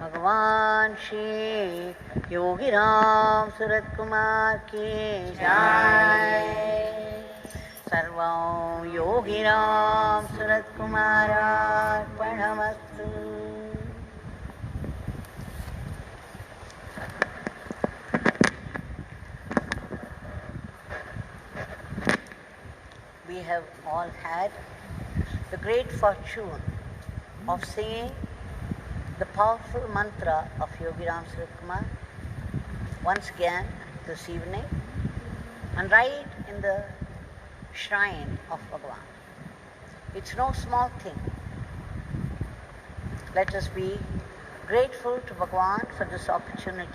Bhagavan Shri Yogi Ramsuratkumar ki Jai. Sarvam Yogi Ramsuratkumar Arpanamastu. We have all had the great fortune of singing the powerful mantra of Yogi Ramsuratkumar once again this evening, and right in the shrine of Bhagwan. It's no small thing. Let us be grateful to Bhagwan for this opportunity.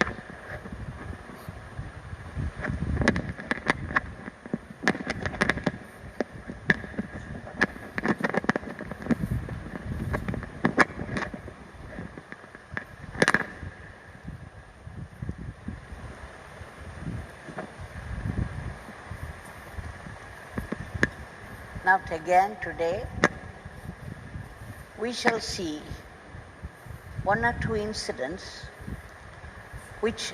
Now again today we shall see one or two incidents which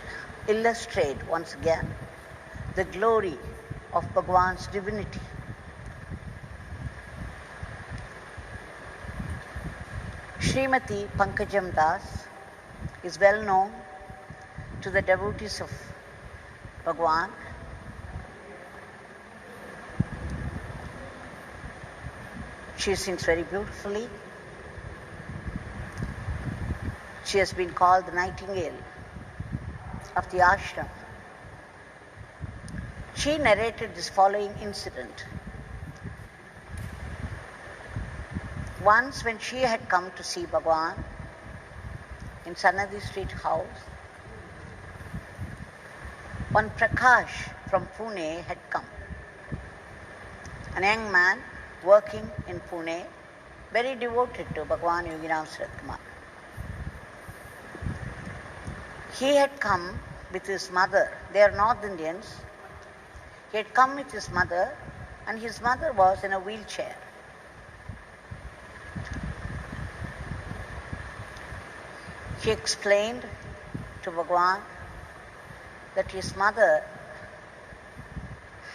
illustrate once again the glory of Bhagwan's divinity. Srimati Pankajam Das is well known to the devotees of Bhagwan. She sings very beautifully. She has been called the nightingale of the ashram. She narrated this following incident. Once when she had come to see Bhagwan in Sannidhi street house, one Prakash from Pune had come. An young man working in Pune, very devoted to Bhagwan Yogi Ramsuratkumar. He had come with his mother. They are North Indians. He had come with his mother, and his mother was in a wheelchair. He explained to Bhagwan that his mother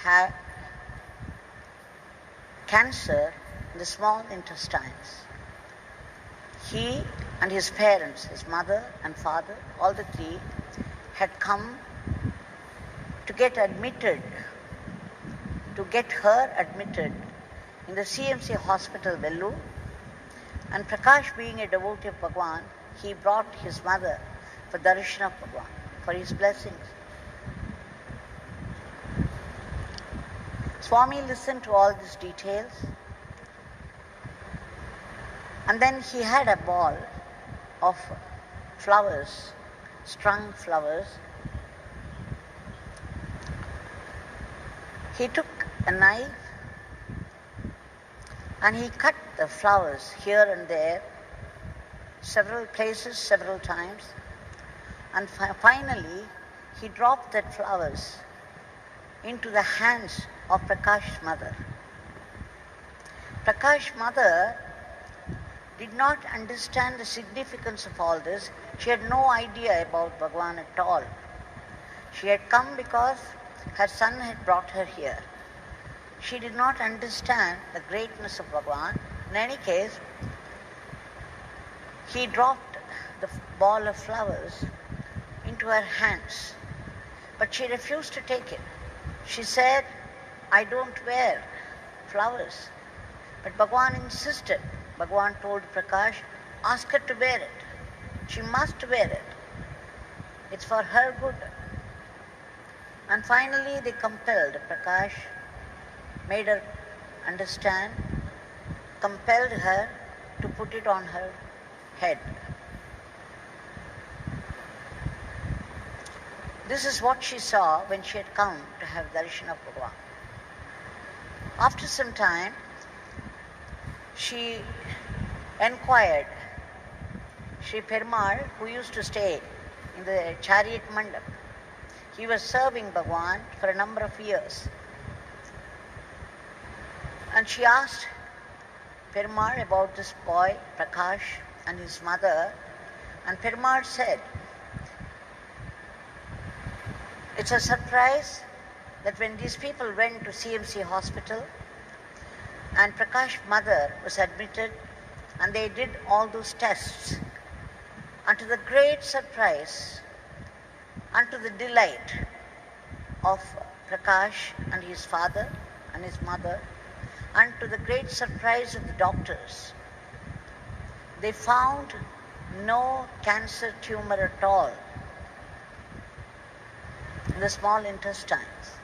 had cancer in the small intestines. He and his parents, his mother and father, all the three, had come to get her admitted in the CMC hospital, Vellore. And Prakash, being a devotee of Bhagwan, he brought his mother for darshan of Bhagwan, for his blessings. Swami listened to all these details, and then he had a ball of flowers, strung flowers. He took a knife and he cut the flowers here and there, several places, several times, and finally he dropped that flowers into the hands of Prakash's mother. Prakash's mother did not understand the significance of all this. She had no idea about Bhagwan at all. She had come because her son had brought her here. She did not understand the greatness of Bhagwan. In any case, he dropped the ball of flowers into her hands, but she refused to take it. She said, "I don't wear flowers." But Bhagwan insisted. Bhagwan told Prakash, "Ask her to wear it. She must wear it. It's for her good." And finally they compelled Prakash, made her understand, compelled her to put it on her head. This is what she saw when she had come to have darshan of Bhagwan. After some time, she enquired Sri Perumal, who used to stay in the chariot mandap. He was serving Bhagwan for a number of years. And she asked Perumal about this boy, Prakash, and his mother, And Perumal said, it's a surprise that when these people went to CMC hospital and Prakash's mother was admitted and they did all those tests, and to the great surprise, and to the delight of Prakash and his father and his mother, and to the great surprise of the doctors, they found no cancer tumor at all in the small intestines.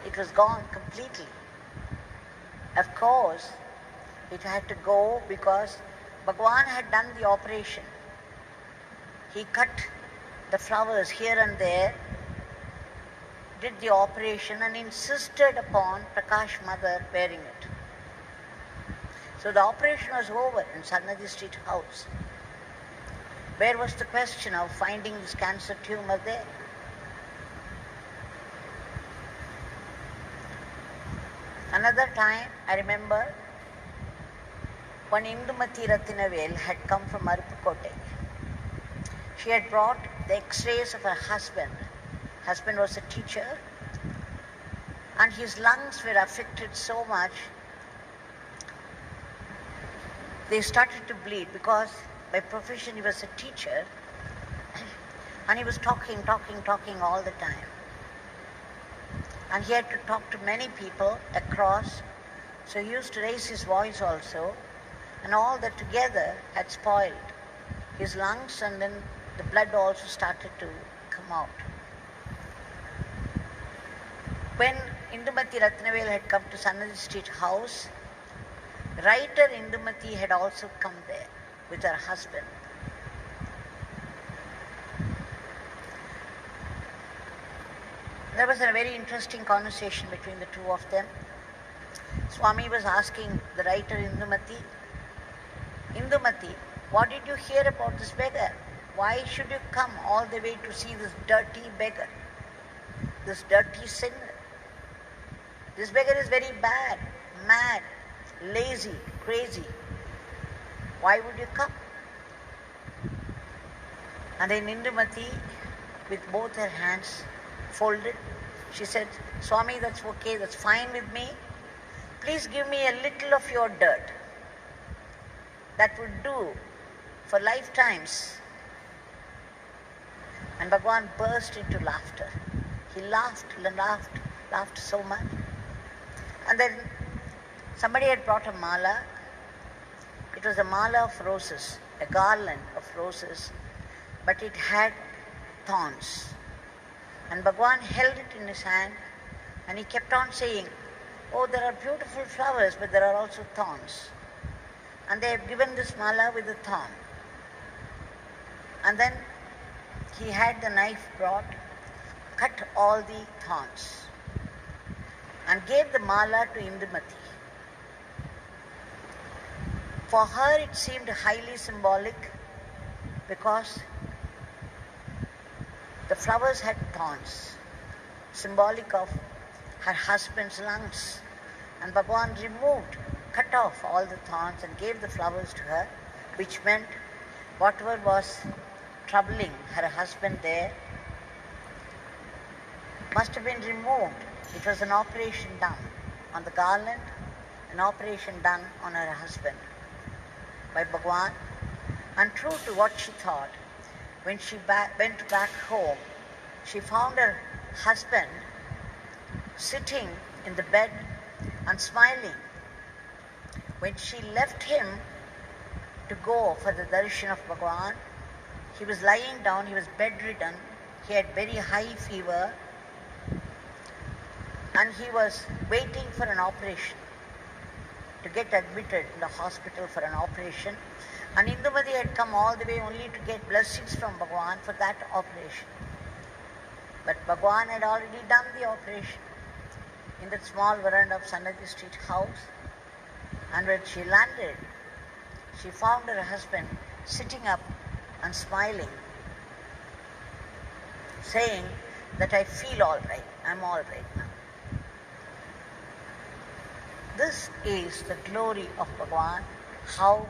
It was gone completely. Of course, it had to go because Bhagwan had done the operation. He cut the flowers here and there, did the operation and insisted upon Prakash's mother wearing it. So the operation was over in Sannidhi Street house. Where was the question of finding this cancer tumor there? Another time, I remember, when Indumathi Ratinavel had come from Arupukote. She had brought the x-rays of her husband. Husband was a teacher, and his lungs were affected so much, they started to bleed because by profession he was a teacher, and he was talking all the time. And he had to talk to many people across, so he used to raise his voice also, and all that together had spoiled his lungs, and then the blood also started to come out. When Indumathi Ratnavel had come to Sannidhi Street house, writer Indumathi had also come there with her husband. There was a very interesting conversation between the two of them. Swami was asking the writer Indumathi, Indumati, what did you hear about this beggar? Why should you come all the way to see this dirty beggar, this dirty sinner? This beggar is very bad, mad, lazy, crazy. Why would you come? And then Indumati, with both her hands folded, she said, Swami, that's okay, that's fine with me. Please give me a little of your dirt. That would do for lifetimes. And Bhagwan burst into laughter. He laughed so much. And then somebody had brought a mala. It was a mala of roses, a garland of roses, but it had thorns. And Bhagwan held it in his hand and he kept on saying, oh, there are beautiful flowers, but there are also thorns. And they have given this mala with a thorn. And then he had the knife brought, cut all the thorns, and gave the mala to Indumati. For her it seemed highly symbolic because the flowers had thorns, symbolic of her husband's lungs. And Bhagwan cut off all the thorns and gave the flowers to her, which meant whatever was troubling her husband there must have been removed. It was an operation done on the garland, an operation done on her husband by Bhagwan. And true to what she thought, when she went back home, she found her husband sitting in the bed and smiling. When she left him to go for the darshan of Bhagwan, he was lying down, he was bedridden, he had very high fever, and he was waiting for an operation, to get admitted in the hospital for an operation. And Indumati had come all the way only to get blessings from Bhagwan for that operation. But Bhagwan had already done the operation in that small veranda of Sannidhi Street house. And when she landed, she found her husband sitting up and smiling, saying that I feel all right, I'm all right now. This is the glory of Bhagwan, how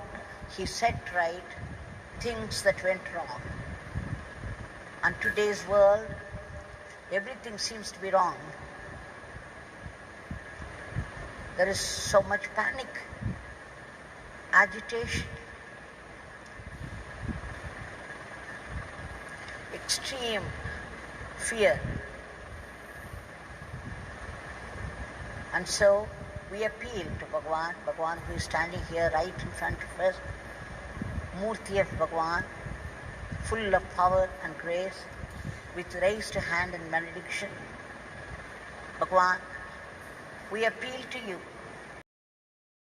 he set right things that went wrong. And today's world, everything seems to be wrong. There is so much panic, agitation, extreme fear. And so we appeal to Bhagwan who is standing here right in front of us, Murti of Bhagwan, full of power and grace, with raised hand and benediction. Bhagwan, we appeal to you